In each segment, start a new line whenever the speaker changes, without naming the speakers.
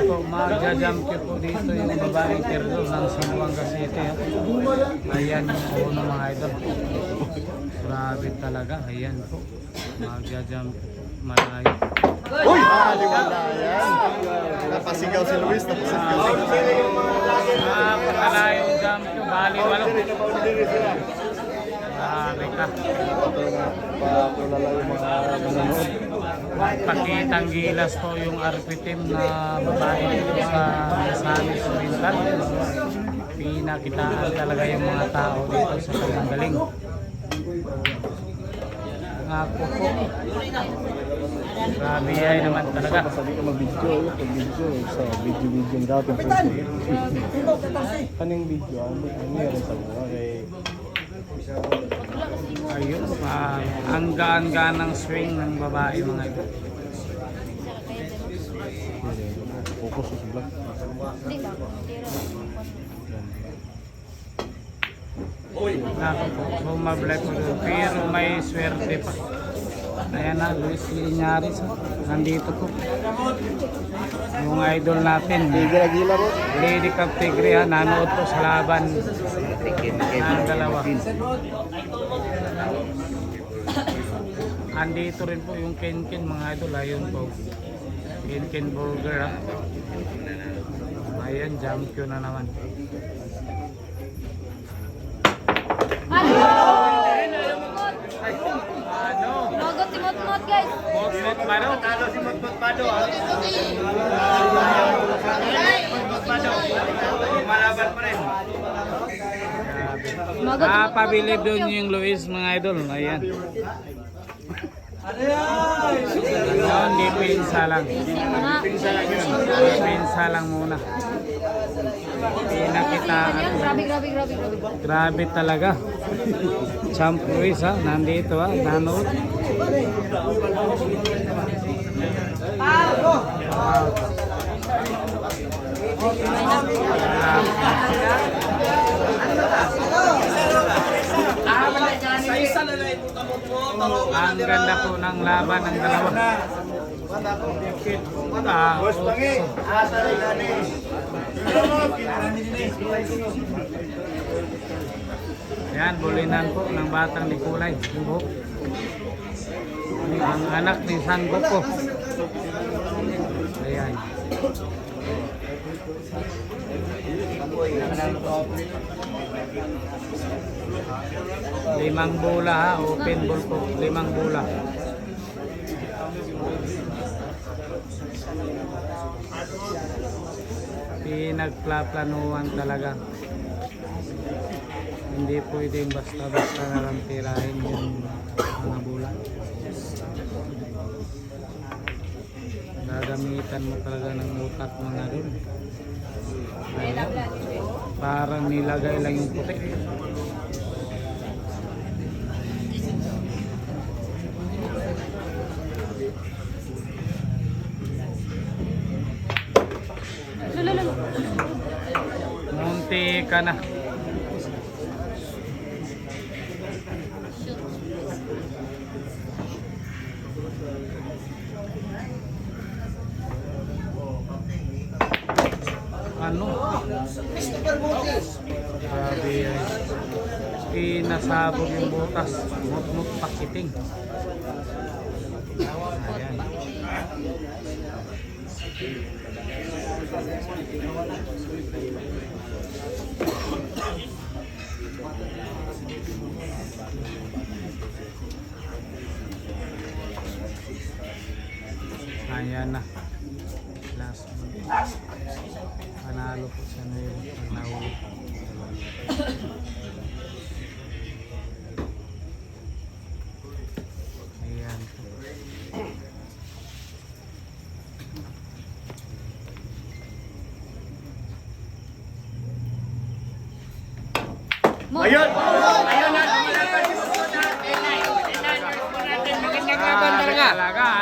po, magja-jump po dito yung babaeng tirador ng Zamboanga City. Ayan yung uno mga idol. Grabe talaga, ayan po. Magja-jump malayo.
Uy! Di wala yan. Napasigaw si Luis, napasigaw si Luis.
Pakalayo jump ko, bali walo. Grabe ka. Pakitang gilas po yung RP team na babae dito sa Misamis Oriental. Pinakitaan talaga yung mga tao dito sa kanyang galing. Ako po. Grabe ay naman talaga.
Sabi ka mag-video, pag-video sa video yung dapat po. Anong video? Ano yan sa mga
Ayun, ang gaan-gaan ng swing ng babae mga ito.
Focus sa vlog.
Naku po, bumabalik ko doon. Pero may swerte pa. Ayan na, Luis Linares. Nandito po. Yung idol natin.
Gila-gila mo?
Lady Cup Tigre ha, nanood po sa laban ng dalawa. Andito rin po yung Ken mga idol. Ayun po. Ken Burger ha. Ayan, champion na naman. Ano?
Magot si Mot-Mot guys.
Mot-Mot Pado.
Talo si Mot-Mot Pado. Mot-Mot Pado. Malaban pa rin.
Magot si
Pabilib doon yung Luis mga idol. Ayan. Ayan, di pinsa lang. Pinsa lang muna. Pinakitaan.
Grabe.
Grabe talaga. Champ Luis ha, nandito ha, nanood. Ang ganda po ng laban ng dalawa. Yan, bulinan po ng batang Nicolay. Ang anak ni San Goku. Ayan. Limang bola ha, open ball po. Limang bola. Pinagplaplanuhan talaga. Hindi pwedeng basta-basta na lang tirahin yung mga bola. Gagamitan mo talaga ng utak mga rin. Parang nilagay lang yung puti. Munti ka na. Ano? Grabe yan. Pinasabog yung butas. Mut-mut pakiting. Ayan. Ayan na. Last one. Panalo po siya na yung panahuli. Ayan po.
Ayun! Ayun na! Magandang laban talaga.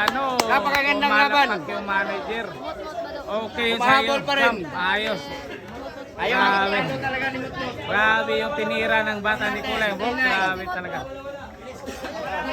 Ano?
Napakagandang laban.
Yung manager. Okay yun
Umahabol
sa'yo.
pa rin.
Ayos.
Ayun,
Grabe.
ano talaga ni Mot-Mot.
Grabe yung tinira ng bata ni Kulay. Grabe talaga.